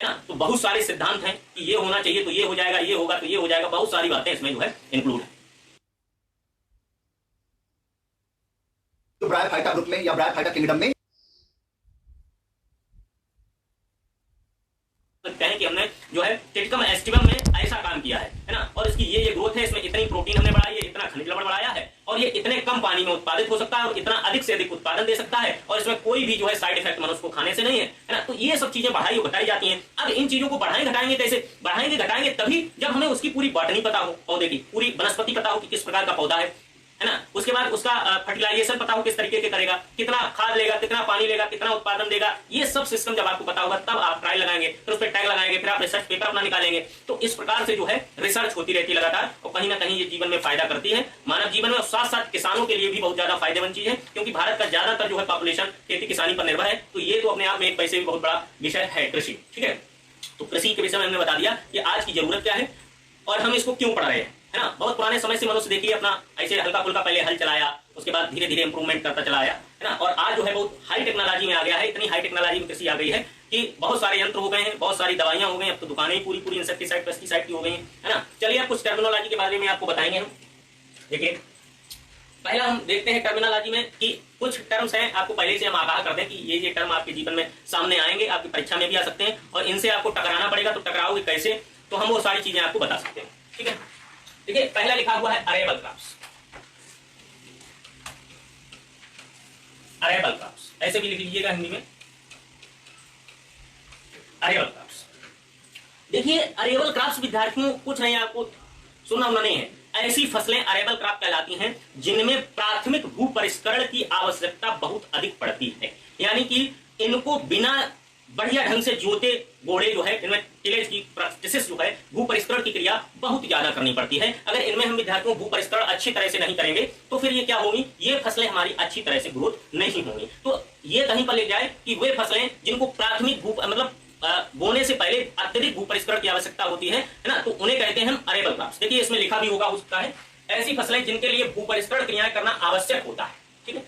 है ना। तो बहुत सारे सिद्धांत हैं कि ये होना चाहिए तो ये हो जाएगा, ये होगा तो ये हो जाएगा, बहुत सारी बातें इसमें जो है इंक्लूड है। तो ब्रायोफाइटा ग्रुप में या ब्रायोफाइटा किंगडम में कहें कि हमने जो है टिटिकम एस्टिवम में ऐसा काम किया है ना, और इसकी ये ग्रोथ है, इसमें इतनी प्रोटीन हमने बढ़ाई है, इतना खनिज लवण बढ़ाया है, और ये इतने कम पानी में उत्पादित हो सकता है और इतना अधिक से अधिक उत्पादन दे सकता है, और इसमें कोई भी जो है साइड इफेक्ट मनुष्य को खाने से नहीं है ना। तो ये सब चीजें बढ़ाई और घटाई जाती हैं। अब इन चीजों को बढ़ाएंगे घटाएंगे कैसे? बढ़ाएंगे घटाएंगे तभी जब हमें उसकी पूरी बॉटनी पता हो, पौधे की पूरी वनस्पति पता हो कि किस प्रकार का पौधा है ना। उसके बाद उसका फर्टिलाइजेशन पता हो किस तरीके के करेगा, कितना खाद लेगा, कितना पानी लेगा, कितना उत्पादन देगा, ये सब सिस्टम जब आपको पता होगा तब आप ट्रायल लगाएंगे, फिर उस पर टैग लगाएंगे, फिर आप रिसर्च पेपर अपना निकालेंगे। तो इस प्रकार से जो है रिसर्च होती रहती है लगातार, और कहीं ना कहीं ये जीवन में फायदा करती है, मानव जीवन में, और साथ साथ किसानों के लिए भी बहुत ज्यादा फायदेमंद चीज है, क्योंकि भारत का ज्यादातर जो है पॉपुलेशन खेती किसानी पर निर्भर है। तो ये तो अपने आप में एक पैसे भी बहुत बड़ा विषय है कृषि। ठीक है, तो कृषि के विषय में हमने बता दिया कि आज की जरूरत क्या है और हम इसको क्यों पढ़ रहे हैं, है ना। बहुत पुराने समय से मनुष्य देखिए अपना ऐसे हल्का फुल्का पहले हल चलाया, उसके बाद धीरे धीरे इंप्रूवमेंट करता चला आया, है ना। और आज जो है बहुत हाई टेक्नोलॉजी में आ गया है, इतनी हाई टेक्नोलॉजी में कृषि आ गई है कि बहुत सारे यंत्र हो गए हैं, बहुत सारी दवाइयां हो गई, अब तो दुकानें ही पूरी पूरी इंसेक्टिसाइड पेस्टिसाइड की हो गई है ना। चलिए अब कुछ टर्मिनोलॉजी के बारे में आपको बताएंगे हम। देखिए पहला हम देखते हैं टर्मिनोलॉजी में कि कुछ टर्म्स हैं, आपको पहले से हम आगाह कर दें कि ये टर्म आपके जीवन में सामने आएंगे, आपकी परीक्षा में भी आ सकते हैं, और इनसे आपको टकराना पड़ेगा। तो टकराओगे कैसे, तो हम वो सारी चीजें आपको बता सकते हैं। ठीक है, देखिए पहला लिखा हुआ है अरेबल क्रॉप्स। अरेबल क्रॉप्स ऐसे भी लिख लीजिएगा हिंदी में, अरेबल क्रॉप्स। देखिए अरेबल क्रॉप्स विद्यार्थियों कुछ नहीं, आपको सुनना होना नहीं है, ऐसी फसलें अरेबल क्रॉप कहलाती हैं जिनमें प्राथमिक भू परिष्करण की आवश्यकता बहुत अधिक पड़ती है। यानी कि इनको बिना बढ़िया ढंग से जोते गोड़े जो है, इनमें टिलेज की प्रोसेस जो है, भू परिष्करण की क्रिया बहुत ज्यादा करनी पड़ती है। अगर इनमें हम विद्यार्थियों भू परिष्करण अच्छी तरह से नहीं करेंगे तो फिर ये क्या होगी, ये फसलें हमारी अच्छी तरह से ग्रोथ नहीं होंगी। तो ये कहीं पर ले जाए कि वे फसलें जिनको प्राथमिक भू मतलब बोने से पहले अत्यधिक भू परिष्करण की आवश्यकता होती है ना, तो उन्हें कहते हैं हम अरेबल क्रॉप्स। देखिए इसमें लिखा भी होगा हो सकता है, ऐसी फसलें जिनके लिए भू परिष्करण क्रियाएं करना आवश्यक होता है। ठीक है,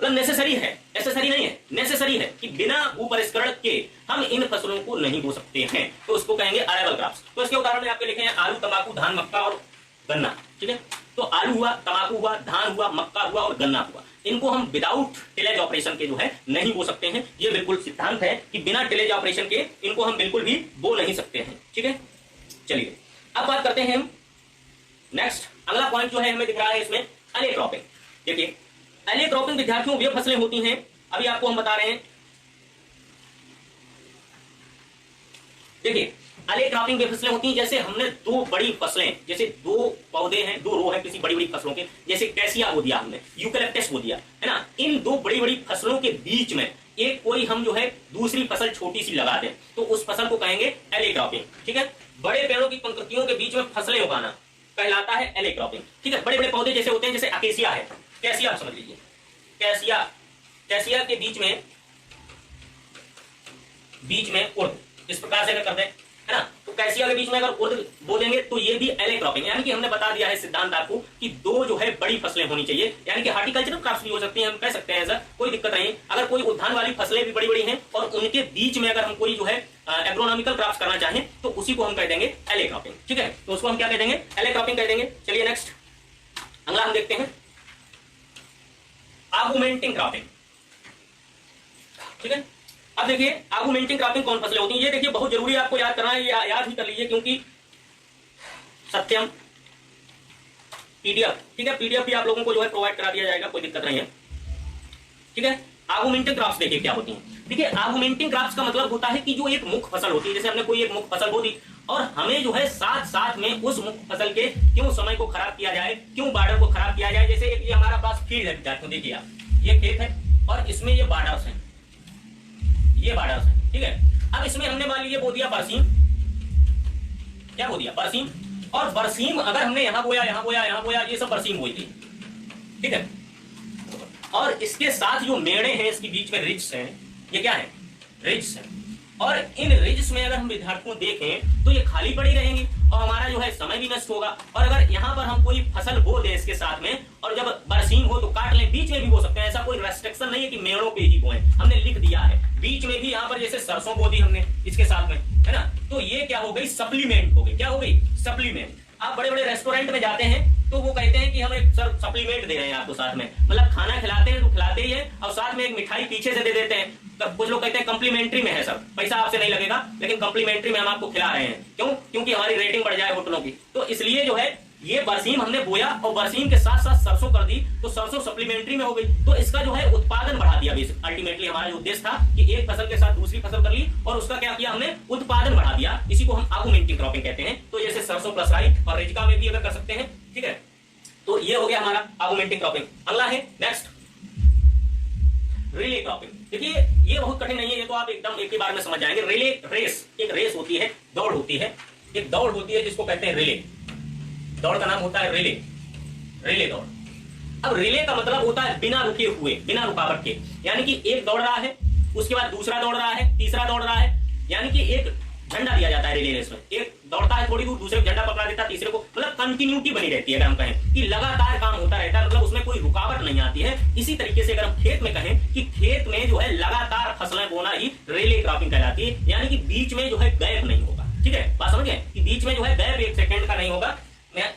मतलब नेसेसरी है, नेसेसरी नहीं है, नेसेसरी है कि बिना भू परिष्करण के हम इन फसलों को नहीं बो सकते हैं, तो उसको कहेंगे अरेबल क्रॉप्स। तो इसके उदाहरण आपके लिखे हैं आलू, तंबाकू, धान, मक्का और गन्ना। ठीक है, तो आलू हुआ, तंबाकू हुआ, धान हुआ, मक्का हुआ और गन्ना हुआ, इनको हम विदाउट टिलेज ऑपरेशन के जो है नहीं बो सकते हैं। ये बिल्कुल सिद्धांत है कि बिना टिलेज ऑपरेशन के इनको हम बिल्कुल भी बो नहीं सकते हैं। ठीक है, चलिए अब बात करते हैं हम नेक्स्ट। अगला पॉइंट जो है हमें दिख रहा है इसमें अले क्रॉपिंग। देखिए अले क्रॉपिंग विद्यार्थियों वे फसलें होती हैं, अभी आपको हम बता रहे हैं। देखिए अले क्रॉपिंग वे फसलें होती हैं जैसे हमने दो बड़ी फसलें, जैसे दो पौधे हैं, दो रो है किसी बड़ी बड़ी फसलों के, जैसे कैसिया बो दिया हमने, यूकैलिप्टस बो दिया, है ना। इन दो बड़ी बड़ी फसलों के बीच में एक कोई हम जो है दूसरी फसल छोटी सी लगा दें तो उस फसल को कहेंगे एले क्रॉपिंग। ठीक है, बड़े पेड़ों की पंक्तियों के बीच में फसलें उगाना कहलाता है एले क्रॉपिंग। ठीक है, बड़े बड़े पौधे जैसे होते हैं, जैसे अकेसिया है, कैसिया समझ लीजिए, कैसिया, कैसिया के बीच में उर्द, इस प्रकार से अगर कर दें, है ना, तो कैसिया के बीच में अगर उर्द बो देंगे तो ये भी एले क्रॉपिंग। यानी कि हमने बता दिया है सिद्धांत आपको कि दो जो है बड़ी फसलें होनी चाहिए, यानी कि हार्टिकल्चरल क्रॉप्स भी हो सकती हैं, हम कह सकते हैं ऐसा, कोई दिक्कत नहीं। अगर कोई उद्यान वाली फसलें भी बड़ी बड़ी हैं और उनके बीच में अगर हम कोई जो है एग्रोनॉमिकल क्रॉप्स करना चाहें तो उसी को हम कह देंगे एले क्रॉपिंग। ठीक है, तो उसको हम क्या कह देंगे, एले क्रॉपिंग कह देंगे। चलिए नेक्स्ट अगला हम देखते हैं आर्गुमेंटिंग क्रॉपिंग। ठीक है, अब देखिए आर्गुमेंटिंग क्रॉपिंग कौन फसलें होती हैं, ये देखिए बहुत जरूरी है आपको याद करना है, याद ही कर लीजिए, क्योंकि सत्यम पीडीएफ, ठीक है, पीडीएफ भी आप लोगों को जो है प्रोवाइड करा दिया जाएगा, कोई दिक्कत नहीं है। ठीक है, आर्गुमेंटिंग क्रॉप्स देखिए क्या होती हैं। देखिए आर्गुमेंटिंग क्रॉप्स का मतलब होता है कि जो एक मुख्य फसल होती है, जैसे हमने कोई एक मुख्य फसल बो दी और हमें जो है साथ साथ में उस मुख्य फसल के क्यों समय को खराब किया जाए, क्यों बॉर्डर को खराब किया जाए। जैसे ये हमारा पास फील्ड है विद्यार्थियों, देखिए आप, ये खेत है और इसमें ये बॉर्डर्स हैं, ये बॉर्डर्स हैं। ठीक है, अब इसमें हमने मान लीजिए बो दिया बरसीम, क्या बो दिया, बरसीम, और बरसीम अगर हमने यहाँ बोया, यहाँ बोया, यहाँ बोया, ये सब बरसीम बोई थी। ठीक है, और इसके साथ जो मेड़े हैं इसके बीच में रिज्स हैं, ये क्या है, रिज्स हैं, और इन रिज में अगर हम विद्यार्थियों देखें तो ये खाली पड़ी रहेंगी और हमारा जो है समय भी नष्ट होगा। और अगर यहाँ पर हम कोई फसल बो दें इसके साथ में और जब बरसीम हो तो काट लें, बीच में भी बो सकते हैं, ऐसा कोई रेस्ट्रिक्शन नहीं है कि मेड़ों पे ही बोएं, हमने लिख दिया है। बीच में भी यहाँ पर जैसे सरसों बो दी हमने इसके साथ में, है ना, तो ये क्या हो गई, सप्लीमेंट हो गई। क्या हो गई, सप्लीमेंट। आप बड़े बड़े रेस्टोरेंट में जाते हैं तो वो कहते हैं कि हम एक सर सप्लीमेंट दे रहे हैं आपको साथ में, मतलब खाना खिलाते हैं तो खिलाते ही है और साथ में एक मिठाई पीछे से दे देते हैं। कुछ लोग कहते हैं कम्प्लीमेंट्री में है सर, पैसा आपसे नहीं लगेगा लेकिन कम्प्लीमेंट्री में हम आपको खिला रहे हैं। क्यों? क्योंकि हमारी रेटिंग बढ़ जाए होटलों की। तो इसलिए जो है ये बरसीम हमने बोया और बरसीम के साथ साथ सरसों कर दी तो सरसों सप्लीमेंट्री में हो गई, तो इसका जो है उत्पादन बढ़ा दिया। अल्टीमेटली हमारा जो उद्देश्य था कि एक फसल के साथ दूसरी फसल कर ली और उसका क्या किया हमने, उत्पादन बढ़ा दिया। इसी को हम आगुमेंटिंग क्रॉपिंग कहते हैं। तो जैसे सरसों प्लस राई और रेजिका में भी अगर कर सकते हैं, ठीक है, तो ये हो गया हमारा आगुमेंटिंग क्रॉपिंग। अगला है नेक्स्ट रिले क्रॉपिंग। देखिए ये बहुत कठिन नहीं है, ये तो आप एकदम एक ही बार में समझ जाएंगे। रिले रेस, एक रेस होती है, दौड़ होती है, एक दौड़ होती है जिसको कहते हैं रिले। दौड़ का नाम होता है रिले, रिले दौड़। अब रिले का मतलब होता है बिना रुके हुए, बिना रुकावट के, यानी कि एक दौड़ रहा है, उसके बाद दूसरा दौड़ रहा है, तीसरा दौड़ रहा है, यानी कि एक झंडा दिया जाता है रिले रेस में। एक दौड़ता है थोड़ी दूर, दूसरे को झंडा पकड़ा देता है, तीसरे को, मतलब कंटिन्यूटी बनी रहती है। अगर हम कहें कि लगातार काम होता रहता है, मतलब उसमें कोई रुकावट नहीं आती है। इसी तरीके से अगर हम खेत में कहें कि खेत में जो है लगातार फसलें बोना ही रिले क्रॉपिंग कहलाती है, यानी कि बीच में जो है गैप नहीं होगा। ठीक है, बात समझ गए कि बीच में जो है गैप एक सेकंड का नहीं होगा,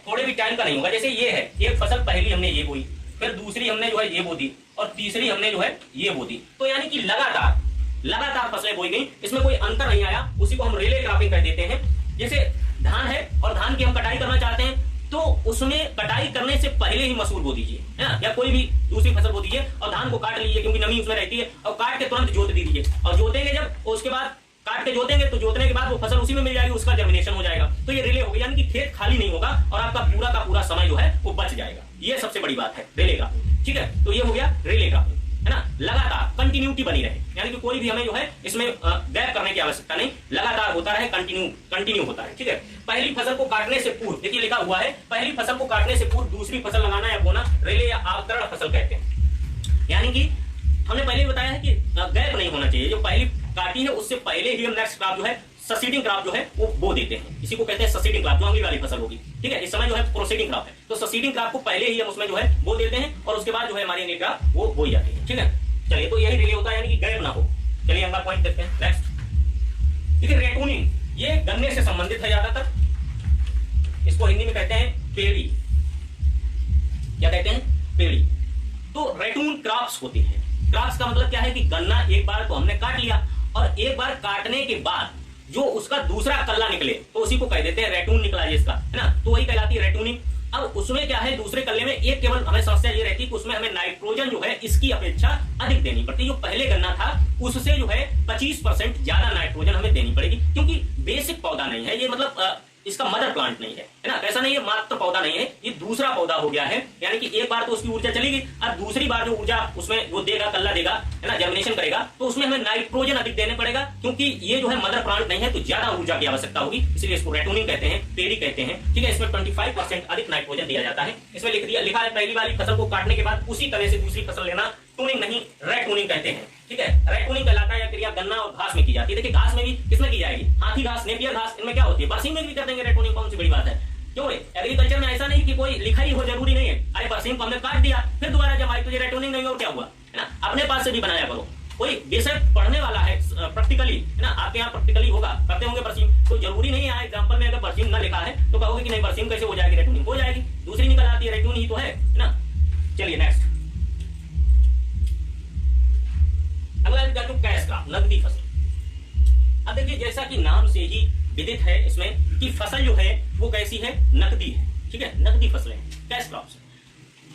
थोड़े भी टाइम का नहीं होगा। जैसे ये है, एक फसल पहली हमने ये बोई, फिर दूसरी हमने जो है ये बो दी और तीसरी हमने जो है ये बो दी, तो यानी कि लगातार फसलें बोई गई, इसमें कोई अंतर नहीं आया। उसी को हम रिले क्रॉपिंग कह देते हैं। जैसे धान है और धान की हम कटाई करना चाहते हैं तो उसमें कटाई करने से पहले ही मसूर बो दीजिए, है ना, या कोई भी दूसरी फसल बो दीजिए और धान को काट लीजिए क्योंकि नमी उसमें रहती है, और काट के तुरंत जोत दीजिए। और जोतेंगे जब, उसके बाद काट के जोतेंगे तो जोतने के बाद वो फसल उसी में मिल जाएगी, उसका जर्मिनेशन हो जाएगा। तो ये रिले हो गया, यानी कि खेत खाली नहीं होगा और आपका पूरा का पूरा समय जो है वो बच जाएगा। ये सबसे बड़ी बात है रिले का। ठीक है, तो ये हो गया रिले का, है ना, लगातार कंटिन्यूटी बनी रहे, यानी कि कोई भी हमें जो है इसमें गैप करने की आवश्यकता नहीं, लगातार होता रहे, कंटिन्यू होता है। ठीक है, पहली फसल को काटने से पूर्व, देखिए लिखा हुआ है, पहली फसल को काटने से पूर्व दूसरी फसल लगाना या बोना रिले या अवतरण फसल कहते हैं। यानी कि हमने पहले ही बताया है कि गैप नहीं होना चाहिए, जो पहली काटी है उससे पहले ही हम नेक्स्ट क्रॉप जो है, ससीडिंग क्रॉप जो है वो बो देते हैं। इसी को कहते हैं ससीडिंग क्रॉप, जो अगली वाली फसल होगी। ठीक है, इस समय जो है प्रोसीडिंग क्रॉप है, तो ससीडिंग क्रॉप को पहले ही हम उसमें जो है बो देते हैं और उसके बाद जो है हमारी अगली क्रॉप वो बोई जाती है। ठीक है, चलिए, तो यही रिले होता है, यानी कि गैप ना हो। चलिए अगला पॉइंट देखते हैं नेक्स्ट। देखिए रेटूनिंग, ये गन्ने से संबंधित है ज्यादातर, इसको हिंदी में कहते हैं पेड़ी। क्या कहते हैं? पेड़ी। तो रेटून क्रॉप्स होती है। क्रॉप्स का मतलब क्या है कि गन्ना एक बार तो हमने काट लिया और एक बार काटने के बाद जो उसका दूसरा कल्ला निकले तो उसी को कह देते हैं रेटून निकला जिसका, है ना, तो वही कहलाती है रेटूनिंग। अब उसमें क्या है, दूसरे कल्ले में एक केवल हमें समस्या ये रहती है कि उसमें हमें नाइट्रोजन जो है इसकी अपेक्षा अधिक देनी पड़ती है। जो पहले गन्ना था उससे जो है 25% ज्यादा नाइट्रोजन हमें देनी पड़ेगी, क्योंकि बेसिक पौधा नहीं है ये, मतलब इसका मदर प्लांट नहीं है ना, ऐसा नहीं है, मात्र पौधा नहीं है, ये दूसरा पौधा हो गया है। यानी कि एक बार तो उसकी ऊर्जा चली गई, अब दूसरी बार जो ऊर्जा उसमें वो देगा, कल्ला देगा, है ना, जर्मिनेशन करेगा, तो उसमें हमें नाइट्रोजन अधिक देने पड़ेगा, क्योंकि ये जो है मदर प्लांट नहीं है, तो ज्यादा ऊर्जा की आवश्यकता होगी, इसलिए इसको रेटूनिंग कहते हैं, पेड़ी कहते हैं। ठीक है, इसमें 25% अधिक नाइट्रोजन दिया जाता है। इसमें लिखा है पहली वाली फसल को काटने के बाद उसी तरह से दूसरी फसल लेना, टूनिंग नहीं, रेटूनिंग कहते हैं। ठीक है, रेटूनिंग कहलाता है, क्रिया गन्ना और घास में की जाती है। देखिए घास में भी किसमें की जाएगी, हाथी घास, नेपियर घास, इनमें क्या होती है, बरसीम में भी कर देंगे रेटूनिंग, कौन सी बड़ी बात है। क्यों? एग्रीकल्चर में ऐसा नहीं कि कोई लिखाई हो, जरूरी नहीं है। अरे बरसीम को हमने काट दिया, फिर दोबारा जब आई तुझे रेटूनिंग नहीं हो, क्या हुआ, है ना, अपने पास से भी बनाया करो। कोई विषय पढ़ने वाला है प्रैक्टिकली, है ना, आपके यहाँ प्रैक्टिकली होगा, करते होंगे बरसीम, तो जरूरी नहीं है एग्जाम्पल में अगर बरसीम ना लिखा है तो कहोगे कि नहीं बरसीम कैसे हो जाएगी, रेटूनिंग हो जाएगी, दूसरी निकल आती है, रेटूनिंग ही तो है ना। चलिए नेक्स्ट, अगला कैश क्रॉप, नकदी फसल। अब देखिए जैसा कि नाम से ही विदित है इसमें कि फसल जो है वो कैसी है, नकदी है। ठीक है, नकदी फसलें, कैश क्रॉप्स।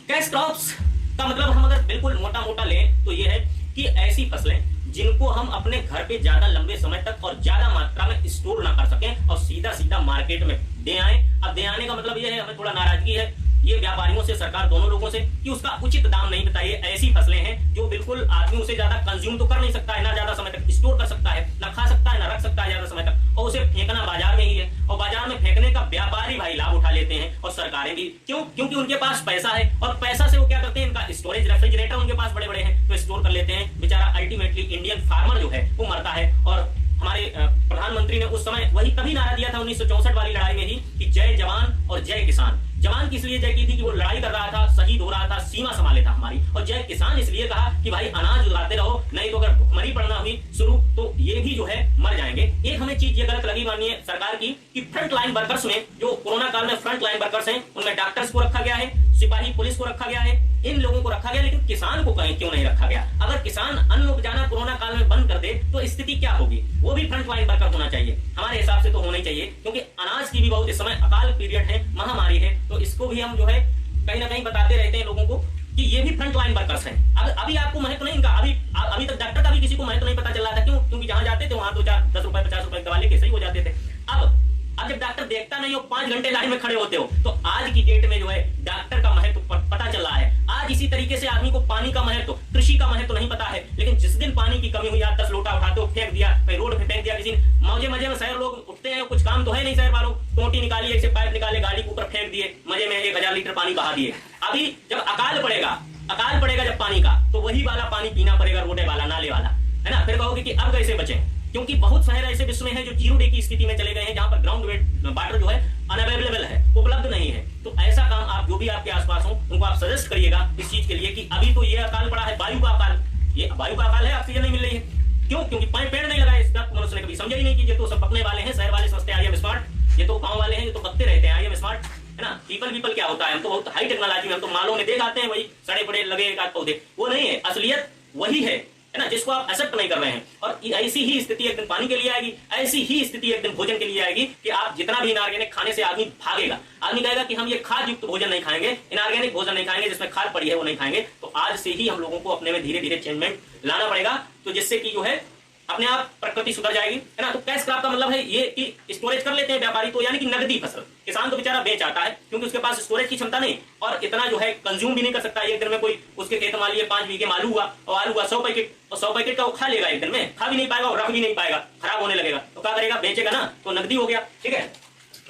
कैश क्रॉप्स का मतलब हम अगर बिल्कुल मोटा मोटा लें तो ये है कि ऐसी फसलें जिनको हम अपने घर पे ज्यादा लंबे समय तक और ज्यादा मात्रा में स्टोर ना कर सकें और सीधा सीधा मार्केट में दे आए। अब दे आने का मतलब ये है, हमें थोड़ा नाराजगी है ये व्यापारियों से, सरकार दोनों लोगों से, कि उसका उचित दाम नहीं बताइए। ऐसी फसलें हैं जो बिल्कुल आदमी उसे ज्यादा कंज्यूम तो कर नहीं सकता है, ना ज्यादा समय तक स्टोर कर सकता है, ना खा सकता है, ना रख सकता है ज्यादा समय तक, और उसे फेंकना बाजार में ही है। और बाजार में फेंकने का व्यापारी भाई लाभ उठा लेते हैं और सरकारें भी। क्यों? क्योंकि उनके पास पैसा है और पैसा से वो क्या करते हैं, इनका स्टोरेज रेफ्रिजरेटर उनके पास बड़े बड़े हैं तो स्टोर कर लेते हैं। बेचारा अल्टीमेटली इंडियन फार्मर जो है वो मरता है और हमारे प्रधानमंत्री ने उस समय वही तभी नारा दिया था 1964 वाली लड़ाई में ही कि जय जवान और जय किसान। जवान की इसलिए जय की थी कि वो लड़ाई कर रहा था, शहीद हो रहा था, सीमा संभाले था हमारी, और जय किसान इसलिए कहा कि भाई अनाज उगाते रहो, नहीं तो अगर भुखमरी पड़ना हुई शुरू तो ये भी जो है मर जाएंगे। एक हमें चीज ये गलत लगी माननीय सरकार की कि फ्रंट लाइन वर्कर्स में, जो कोरोना काल में फ्रंट लाइन वर्कर्स हैं, उनमें डॉक्टर्स को रखा गया है, सिपाही पुलिस को रखा गया है, इन लोगों को रखा गया, लेकिन किसान को कहीं क्यों नहीं रखा गया? अगर किसान अन्न उपजाना कोरोना काल में बंद कर दे तो स्थिति क्या होगी? वो भी फ्रंट लाइन वर्कर होना चाहिए हमारे हिसाब से, तो होना ही चाहिए, क्योंकि अनाज की भी बहुत इस समय अकाल पीरियड है, महामारी है, तो इसको भी हम जो है कहीं ना कहीं बताते रहते हैं लोगों को कि ये भी फ्रंट लाइन वर्कर्स हैं। अभी आपको महत्व नहीं इनका, अभी तक डॉक्टर का भी किसी को महत्व नहीं पता चल रहा था। क्यों? क्योंकि जहां जाते थे वहां 2-4 10 रुपए 50 रुपए दवा लेके सही हो जाते थे। अब जब डॉक्टर देखता नहीं हो, 5 घंटे लाइन में खड़े होते हो, तो आज की डेट में जो है डॉक्टर का महत्व पता चल रहा है। आज इसी तरीके से आदमी को पानी का महत्व, कृषि का महत्व नहीं पता है, लेकिन जिस दिन पानी की कमी हुई, 10 लोटा उठाते हो फेंक दिया, कहीं रोड पे फेंक दिया, किसी मजे में शहर लोग उठते हैं, कुछ काम तो है नहीं, शहर वालों टोटी निकाली, ऐसे पाइप निकाले, गाड़ी के ऊपर फेंक दिए, मजे में 1000 लीटर पानी बहा दिए। अभी जब अकाल पड़ेगा जब पानी का, तो वही वाला पानी पीना पड़ेगा, रोडे वाला, नाले वाला, है ना। फिर कहोगे कि अब कैसे बचे? क्योंकि बहुत शहर ऐसे विश्व में है जो 0 डे की स्थिति में चले गए हैं, जहां पर ग्राउंड वाटर जो है अनअवेलेबल है, उपलब्ध नहीं है। तो ऐसा काम आप जो भी आपके आसपास हो उनको आप सजेस्ट करिएगा इस चीज के लिए कि अभी तो ये अकाल पड़ा है, वायु का अकाल, ये वायु का अकाल है, ऑक्सीजन नहीं मिल रही है। क्यों? क्योंकि पेड़ नहीं लगाए। इसका मनुष्य ने कभी समझा ही नहीं कि ये तो सब पकने वाले हैं, शहर वाले समझते हैं आई एम स्मार्ट, ये तो गांव वाले हैं, ये तो पकते रहते हैं आई एम स्मार्ट, है ना। पीपल क्या होता है? हम तो बहुत हाई टेक्नोलॉजी में, हम तो मालों में देख आते हैं, वही सड़े पड़े लगे एक आध पौधे, वो नहीं है, असलियत वही है ना, जिसको आप एक्सेप्ट नहीं कर रहे हैं। और ऐसी ही स्थिति एक दिन पानी के लिए आएगी, ऐसी ही स्थिति एक दिन भोजन के लिए आएगी कि आप जितना भी इनऑर्गेनिक खाने से आदमी भागेगा, आदमी कहेगा कि हम ये खाद युक्त भोजन नहीं खाएंगे, इनऑर्गेनिक भोजन नहीं खाएंगे, जिसमें खाद पड़ी है वो नहीं खाएंगे। तो आज से ही हम लोगों को अपने में धीरे धीरे चेंजमेंट लाना पड़ेगा, तो जिससे कि जो है अपने आप प्रकृति सुधर जाएगी, है ना। तो कैश क्रॉप का मतलब है ये कि स्टोरेज कर लेते हैं व्यापारी, तो यानी कि नगदी फसल। किसान तो बेचारा बेच आता है क्योंकि उसके पास स्टोरेज की क्षमता नहीं, और इतना जो है कंज्यूम भी नहीं कर सकता। एक दिन में कोई उसके खेत मान लिए 5 बीघे में आलू हुआ, और आलू हुआ 100 पैकेट, और 100 पैकेट का वो खा लेगा एक दिन में, खा भी नहीं पाएगा और रख भी नहीं पाएगा, खराब होने लगेगा। तो क्या करेगा? बेचेगा ना, तो नगदी हो गया, ठीक है।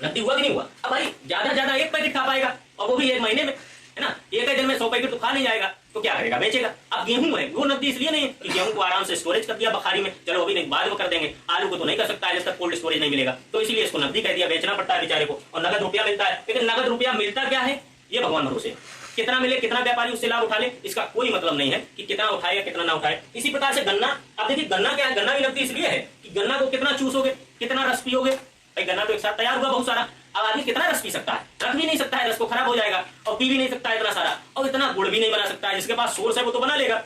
नगदी हुआ कि नहीं हुआ? अब भाई ज्यादा 1 पैकेट खा पाएगा, और वो भी 1 महीने में, है ना। एक दिन में 100 पैकेट तो खा नहीं जाएगा, तो क्या करेगा? बेचेगा। अब गेहूं है, वो नकदी इसलिए नहीं है कि गेहूं को आराम से स्टोरेज कर दिया बखारी में, चलो अभी नहीं बाद में कर देंगे। आलू को तो नहीं कर सकता है जब तक कोल्ड स्टोरेज नहीं मिलेगा, तो इसीलिए इसको नकदी कह दिया, बेचना पड़ता है बेचारे को, और नगद रुपया मिलता है। लेकिन नगद रुपया मिलता क्या है ये भगवान भरोसे, कितना मिले, कितना व्यापारी उससे लाभ उठा ले, इसका कोई मतलब नहीं है कि कितना उठाए या कितना ना उठाए। इसी प्रकार से गन्ना, अब देखिए गन्ना क्या है, गन्ना भी नकदी इसलिए है कि गन्ना को कितना चूसोगे, कितना रस पियोगे। भाई गन्ना तो एक साथ तैयार हुआ बहुत सारा, अब आदमी कितना रस पी सकता है? रख भी नहीं सकता है, रस को खराब हो जाएगा, और पी भी नहीं सकता है इतना सारा, और इतना गुड़ भी नहीं बना सकता है। जिसके पास सोर्स है वो तो बना लेगा,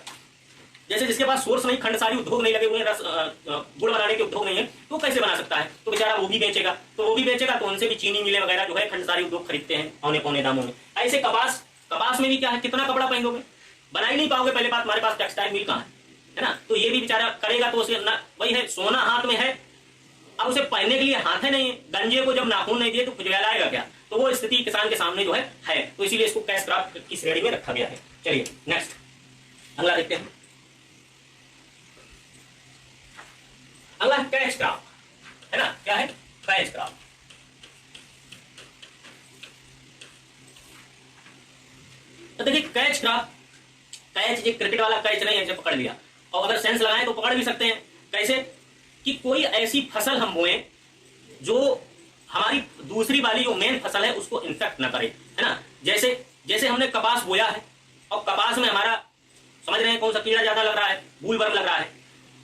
जैसे जिसके पास सोर्स नहीं, खंडसारी उद्योग नहीं लगे हुए, रस गुड़ बनाने के उद्योग नहीं है, तो कैसे बना सकता है? तो बेचारा वो भी बेचेगा, तो उनसे भी चीनी मिले वगैरह जो है खंडसारी उद्योग खरीदते हैं औने पौने दामों में। ऐसे कपास में भी क्या है, कितना कपड़ा पहनोगे, बना ही नहीं पाओगे। पहले बात, हमारे पास टेक्सटाइल मिल कहाँ है ना, तो ये भी बेचारा करेगा तो उसे वही है, सोना हाथ में है, अब उसे पहनने के लिए हाथ है नहीं, गंजे को जब नाखून नहीं दिए तो खुजलाएगा क्या? तो वो स्थिति किसान के सामने जो है, तो इसीलिए इसको कैश क्रॉप की श्रेणी में रखा गया है। चलिए नेक्स्ट अगला देखते हैं। अगला कैश क्रॉप, है ना, क्या है? Cash crop. तो देखिए कैच क्रॉप, कैच ये क्रिकेट वाला कैच नहीं है, पकड़ लिया, और अगर सेंस लगाए तो पकड़ भी सकते हैं। कैसे? कि कोई ऐसी फसल हम बोए जो हमारी दूसरी वाली जो मेन फसल है उसको इन्फेक्ट ना करे, है ना। जैसे हमने कपास बोया है, और कपास में हमारा समझ रहे हैं कौन सा कीड़ा ज्यादा लग रहा है? बूलवर्म लग रहा है।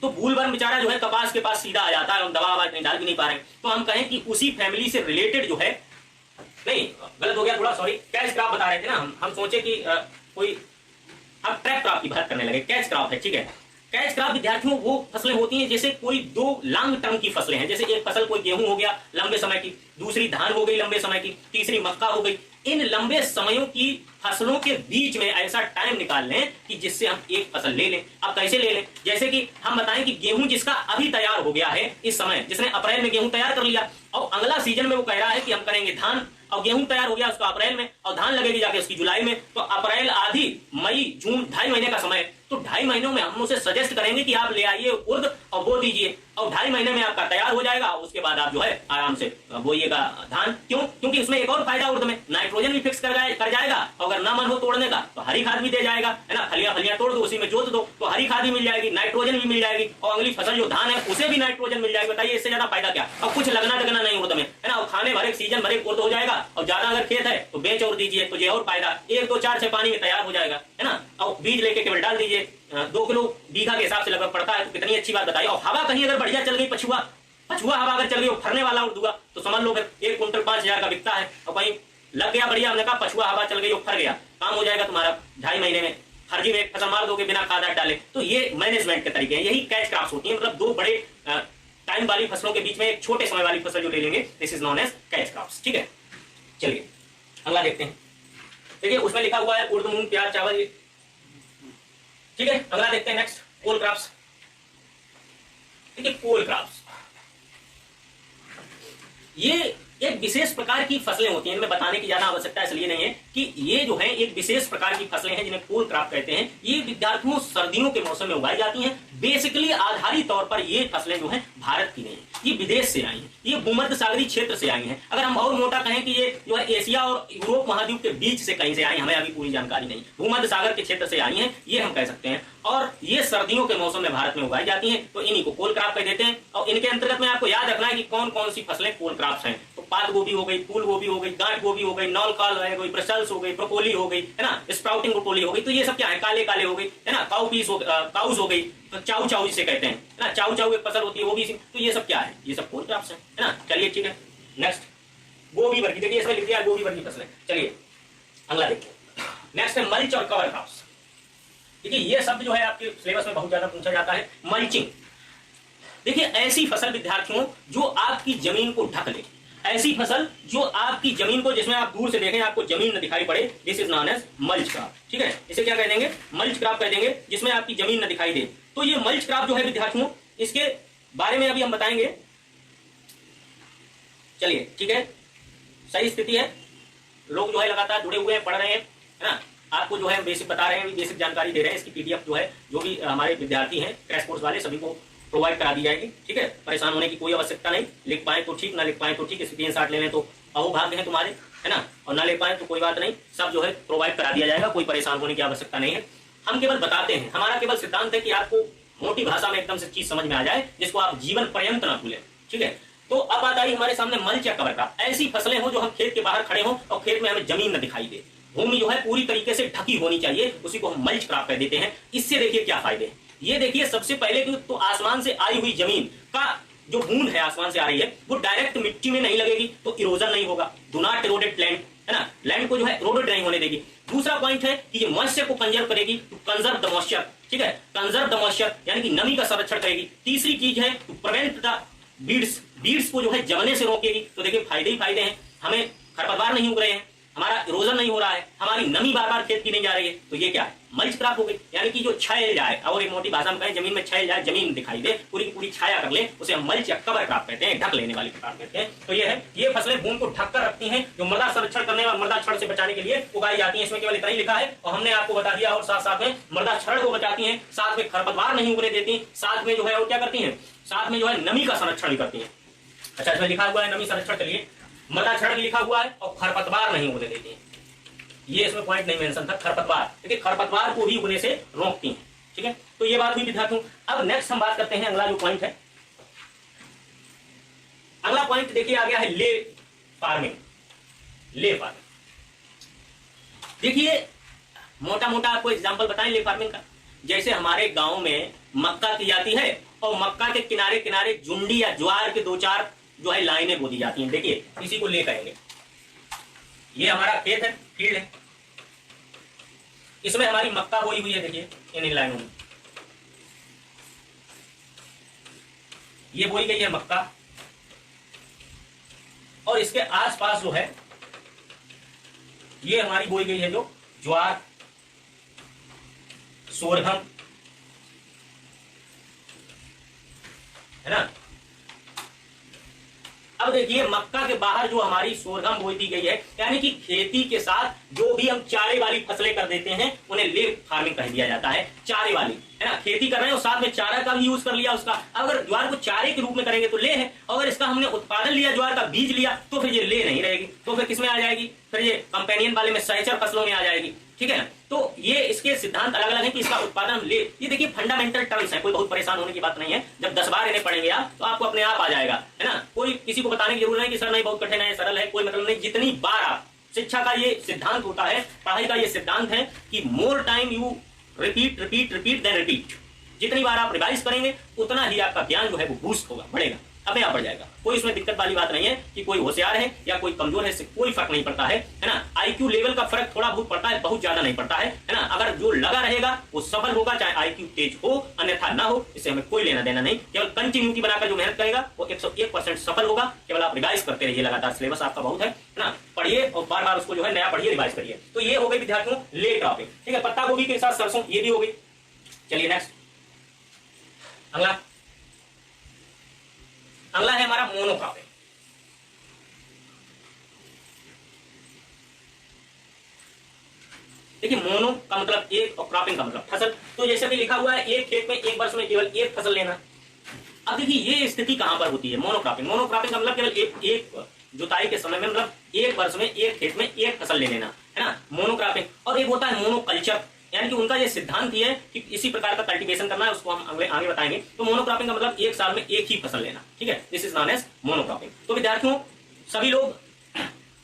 तो बूलवर्म बेचारा जो है कपास के पास सीधा आ जाता है, हम दवा डाल भी नहीं पा रहे, तो हम कहें कि उसी फैमिली से रिलेटेड जो है, नहीं गलत हो गया थोड़ा, सॉरी, कैच क्रॉप बता रहे थे ना हम सोचे कि कोई, अब ट्रैप क्रॉप की बात करने लगे। कैच क्रॉप है, ठीक है। कैच क्रॉप विद्यार्थियों वो फसलें होती हैं जैसे कोई 2 लॉन्ग टर्म की फसलें हैं, जैसे एक फसल कोई गेहूं हो गया लंबे समय की, दूसरी धान हो गई लंबे समय की, तीसरी मक्का हो गई। इन लंबे समयों की फसलों के बीच में ऐसा टाइम निकाल लें कि जिससे हम एक फसल ले लें। अब कैसे ले लें? जैसे कि हम बताएं कि गेहूं जिसका अभी तैयार हो गया है इस समय, जिसने अप्रैल में गेहूं तैयार कर लिया, और अगला सीजन में वो कह रहा है कि हम करेंगे धान, और गेहूं तैयार हो गया उसका अप्रैल में, और धान लगेगी जाके उसकी जुलाई में, तो अप्रैल आधी, मई जून 2.5 महीने का समय, तो 2.5 महीनों में हम उसे सजेस्ट करेंगे कि आप ले आइए उर्द और बो दीजिए, और 2.5 महीने में आपका तैयार हो जाएगा। उसके बाद आप जो है आराम से बोइएगा धान। क्यों? क्योंकि इसमें एक और फायदा उर्द में, नाइट्रोजन भी फिक्स कर जाएगा, और अगर ना मन हो तोड़ने का तो हरी खाद भी दे जाएगा, है ना। फलियां तोड़ दो, उसी में जोत दो, तो हरी खाद भी मिल जाएगी, नाइट्रोजन भी मिल जाएगी, और अगली फसल जो धान है उसे भी नाइट्रोजन मिल जाएगी। बताइए इससे ज्यादा फायदा क्या? और कुछ लगना नहीं उर्द में, है ना। और खाने भरे सीजन भरे उर्द हो जाएगा, और ज्यादा अगर खेत है तो बेच और दीजिए, तो ये और फायदा। 1 2 4 6 पानी में तैयार हो जाएगा, है ना। और बीज लेके केवल डाल दीजिए, 2 किलो बीघा के हिसाब से लगभग पड़ता है, तो कितनी अच्छी बात बताइए। और हवा कहीं अगर बढ़िया चल गई, पछुआ हवा अगर चल गई, फरने वाला उर्द हुआ, तो समझ लो 1 कुंटल 5,000 का बिकता है। और कहीं लग गया बढ़िया, हमने कहा पछुआ हवा चल गई और फर गया, काम हो जाएगा तुम्हारा 2.5 महीने में। फर्जी में एक फसल मार दोगे बिना खाद डाले। तो ये मैनेजमेंट के तरीके हैं, यही कैच क्रॉप्स होती है। मतलब 2 बड़े टाइम वाली फसलों के बीच में एक छोटे समय वाली फसल जो ले लेंगे, this is known as catch crops. ठीक है, चलिए अगला देखते हैं। देखिए उसमें लिखा हुआ है उर्द, मूंग, प्याज, चावल। ठीक है, अगला देखते हैं नेक्स्ट, कोल क्रॉप्स। देखिए कोल क्रॉप्स ये एक विशेष प्रकार की फसलें होती हैं, इनमें बताने की ज्यादा आवश्यकता इसलिए नहीं है कि ये जो है एक विशेष प्रकार की फसलें हैं जिन्हें कोल क्रॉप कहते हैं। ये विद्यार्थियों सर्दियों के मौसम में उगाई जाती हैं। बेसिकली आधारी तौर पर ये फसलें जो हैं भारत की नहीं है, ये विदेश से आई हैं, ये भूमध्य सागरीय क्षेत्र से आई हैं। अगर हम और मोटा कहें कि ये जो है एशिया और यूरोप महाद्वीप के बीच से कहीं से आई, हमें अभी पूरी जानकारी नहीं, भूमध्य सागर के क्षेत्र से आई हैं, ये हम कह सकते हैं। और ये सर्दियों के मौसम में भारत में उगाई जाती हैं, तो इन्हीं को कोल क्रॉप कह देते हैं। और इनके अंतर्गत में आपको याद रखना है कि कौन कौन सी फसलें कोल क्रॉप्स हैं। तो पात गोभी हो गई, फूल गोभी हो गई, गांठ गोभी हो गई, नौलकाल हो गई, ब्रसल्स हो गई, ब्रोकोली हो गई, है ना, स्प्राउटिंग ब्रोकोली हो गई। तो ये सब क्या है, काले काले हो गई, है ना, काउस हो गई, तो चाऊ चाऊ जिसे कहते हैं, है ना, चाऊ चाऊ एक फसल होती है वो भी। तो ये सब क्या है, ये सब कोल क्रॉप्स है ना। चलिए ठीक है, नेक्स्ट गोभी वर्गी। देखिए इसमें लिख दिया गोभी वर्गी फसलें। चलिए अगला देखिए, नेक्स्ट है मल्च और कवर क्रॉप्स। देखिए ये शब्द जो है आपके सिलेबस में बहुत ज्यादा पूछा जाता है, मल्चिंग। देखिए ऐसी फसल विद्यार्थियों जो आपकी जमीन को ढक ले, ऐसी फसल जो आपकी जमीन को, जिसमें आप दूर से देखें आपको जमीन न दिखाई पड़े, this is known as mulch crop. ठीक है, इसे क्या कह देंगे, मल्च क्रॉप कह देंगे, जिसमें आपकी जमीन न दिखाई दे। तो ये मल्च क्रॉप जो है विद्यार्थियों, इसके बारे में अभी हम बताएंगे। चलिए ठीक है, सही स्थिति है, लोग जो है लगातार जुड़े हुए हैं, पढ़ रहे हैं, है ना। आपको जो है बेसिक बता रहे हैं, बेसिक जानकारी दे रहे हैं। इसकी पीडीएफ जो है, जो भी हमारे विद्यार्थी हैं क्रैश कोर्स वाले, सभी को प्रोवाइड करा दी जाएगी। ठीक है, परेशान होने की कोई आवश्यकता नहीं। लिख पाए तो ठीक, ना लिख पाए तो ठीक, स्क्रीनशॉट ले लें तो अहोभाग्य है तुम्हारे, है ना। और ना ले पाए तो कोई बात नहीं, सब जो है प्रोवाइड करा दिया जाएगा, कोई परेशान होने की आवश्यकता नहीं है। हम केवल बताते हैं, हमारा केवल सिद्धांत है कि आपको मोटी भाषा में एकदम से चीज समझ में आ जाए, जिसको आप जीवन पर्यंत ना भूलें। ठीक है, तो अब बात आई हमारे सामने मल्च या कवर क्रॉप। ऐसी फसलें हो जो हम खेत के बाहर खड़े हों और खेत में हमें जमीन न दिखाई दे, भूमि जो है पूरी तरीके से ढकी होनी चाहिए, उसी को हम मल्च क्रॉप कह देते हैं। इससे देखिए क्या फायदे हैं। ये देखिए सबसे पहले तो आसमान से आई हुई जमीन का जो बूंद है आसमान से आ रही है, वो डायरेक्ट मिट्टी में नहीं लगेगी, तो इरोजन नहीं होगा। डू नॉट इरोडेड लैंड, है ना, लैंड को जो है इरोडेड नहीं होने देगी। दूसरा पॉइंट है कि ये मॉइस्चर को कंजर्व करेगी, टू कंजर्व द मॉइस्चर। ठीक है, कंजर्व द मॉइस्चर यानी कि नमी का संरक्षण करेगी। तीसरी चीज है टू प्रिवेंट द बीड्स को जो है जमने से रोकेगी। तो देखिए फायदे ही फायदे हैं, हमें खरपतवार नहीं उग रहे हैं, हमारा इरोजन नहीं हो रहा है, हमारी नमी बार बार खेत की नहीं जा रही है। तो ये क्या है, मल्च क्रॉप हो गई। यानी कि जो छाया जाए, और एक मोटी भाषा में कहें जमीन में छाया जाए, जमीन दिखाई दे, पूरी की पूरी छाया कर ले, उसे हम मल्च या कवर क्रॉप कहते हैं, ढक लेने वाली क्रॉप कहते हैं। तो ये है, ये फसलें भूमि को ढक कर रखती हैं, जो मृदा संरक्षण करने और मृदा क्षरण से बचाने के लिए उगाई जाती है। इसमें केवल इतना ही लिखा है, और हमने आपको बता दिया। और साथ साथ में मृदा क्षरण को बचाती है, साथ में खरपतवार नहीं उगने देती, साथ में जो है और क्या करती है, साथ में जो है नमी का संरक्षण भी करती है। अच्छा, इसमें लिखा हुआ है नमी संरक्षण के लिए मृदा क्षरण भी लिखा हुआ है, और खरपतवार नहीं उगने देती है। ये इसमें पॉइंट नहीं मेंशन था, खरपतवार, देखिए खरपतवार को भी उगने से रोकती हैं। ठीक है, तो ये बात हुई विद्यार्थियों। अब नेक्स्ट हम बात करते हैं, अगला जो पॉइंट है, अगला पॉइंट देखिए आ गया है ले फार्मिंग। ले फार्मिंग देखिए मोटा मोटा आपको एग्जांपल बताएं ले फार्मिंग का। जैसे हमारे गांव में मक्का की जाती है, और मक्का के किनारे किनारे जुंडी या ज्वार के 2-4 जो है लाइनें बोदी जाती हैं। देखिए इसी को ले कहेंगे। ये हमारा खेत है, फील्ड है, इसमें हमारी मक्का बोई हुई है। देखिए इन लाइनों में ये बोई गई है मक्का, और इसके आसपास जो है ये हमारी बोई गई है जो ज्वार, सोरघम, है ना। अब देखिए मक्का के बाहर जो हमारी सोरगम बोई दी गई है, यानी कि खेती के साथ जो भी हम चारे वाली फसलें कर देते हैं उन्हें ले फार्मिंग कह दिया जाता है। चारे वाली, है ना, खेती कर रहे हैं और साथ में चारा का भी यूज कर लिया उसका। अगर ज्वार को चारे के रूप में करेंगे तो ले है, अगर इसका हमने उत्पादन लिया, ज्वार का बीज लिया, तो फिर ये ले नहीं रहेगी, तो फिर किसमें आ जाएगी, फिर ये कंपेनियन वाले में सहचर फसलों में आ जाएगी। ठीक है ना, तो ये इसके सिद्धांत अलग अलग हैं कि इसका उत्पादन हम ले, ये देखिए फंडामेंटल टर्म्स है, कोई बहुत परेशान होने की बात नहीं है। जब 10 बार इन्हें पढ़ेंगे आप तो आपको अपने आप आ जाएगा, है ना, कोई किसी को बताने की जरूरत नहीं कि सर नहीं बहुत कठिन है, सरल है, कोई मतलब नहीं। जितनी बार आप, शिक्षा का ये सिद्धांत होता है, पढ़ाई का ये सिद्धांत है कि more time you repeat repeat repeat then repeat, जितनी बार आप रिवाइज करेंगे उतना ही आपका ज्ञान जो है वो बूस्ट होगा, बढ़ेगा, अपने आप बढ़ जाएगा। कोई इसमें दिक्कत वाली बात नहीं है कि कोई होशियार है या कोई कमजोर है, इससे कोई फर्क नहीं पड़ता है ना। आईक्यू लेवल का फर्क थोड़ा बहुत पड़ता है, बहुत ज्यादा नहीं पड़ता है ना। अगर जो लगा रहेगा वो सफल होगा, चाहे आईक्यू तेज हो अन्यथा ना हो, इससे हमें कोई लेना देना नहीं। केवल कंटिन्यूटी बनाकर जो मेहनत करेगा वो 101% सफल होगा। केवल आप रिवाइज करते रहिए लगातार, सिलेबस आपका बहुत है ना, पढ़िए और बार बार उसको जो है नया पढ़िए, रिवाइज करिए। तो ये हो गई विद्यार्थियों ले टॉपिक, ठीक है। पत्ता गोभी के साथ सरसों ये भी हो गई। चलिए नेक्स्ट, अगला है हमारा मोनोक्रॉपिंग। देखिए मोनो का मतलब एक और क्रॉपिंग का मतलब फसल। तो जैसे भी लिखा हुआ है एक खेत में एक वर्ष में केवल एक फसल लेना। अब देखिए ये स्थिति कहां पर होती है, मोनोक्रॉपिंग। मोनोक्रॉपिंग का मतलब केवल एक जुताई के समय में, मतलब एक वर्ष में एक खेत में एक फसल ले लेना, है ना, मोनोक्रॉपिंग। और एक होता है मोनोकल्चर, यानी कि उनका ये सिद्धांत ही है कि इसी प्रकार का कल्टीवेशन करना है, उसको हम आगे बताएंगे। तो मोनोक्रॉपिंग का मतलब एक साल में एक ही फसल लेना, ठीक है, this is known as monocropping. तो विद्यार्थियों सभी लोग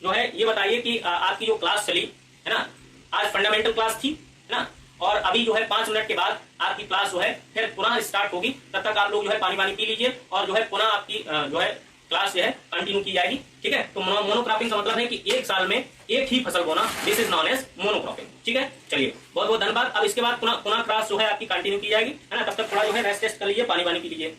जो है ये बताइए कि आपकी जो क्लास चली, है ना, आज फंडामेंटल क्लास थी, है ना, और अभी जो है 5 मिनट के बाद आपकी क्लास जो है फिर पुनः स्टार्ट होगी। तब तक आप लोग जो है पानी पी लीजिए और जो है पुनः आपकी जो है क्लास जो है कंटिन्यू की जाएगी, ठीक है। तो मोनोक्रॉपिंग का मतलब है कि एक साल में एक ही फसल बोना, this is known as monocropping, ठीक है। चलिए बहुत बहुत धन्यवाद। अब इसके बाद पुनः क्लास जो है आपकी कंटिन्यू की जाएगी, है ना, तब तक थोड़ा जो है रेस्ट टेस्ट कर लीजिए, पानी पी लीजिए।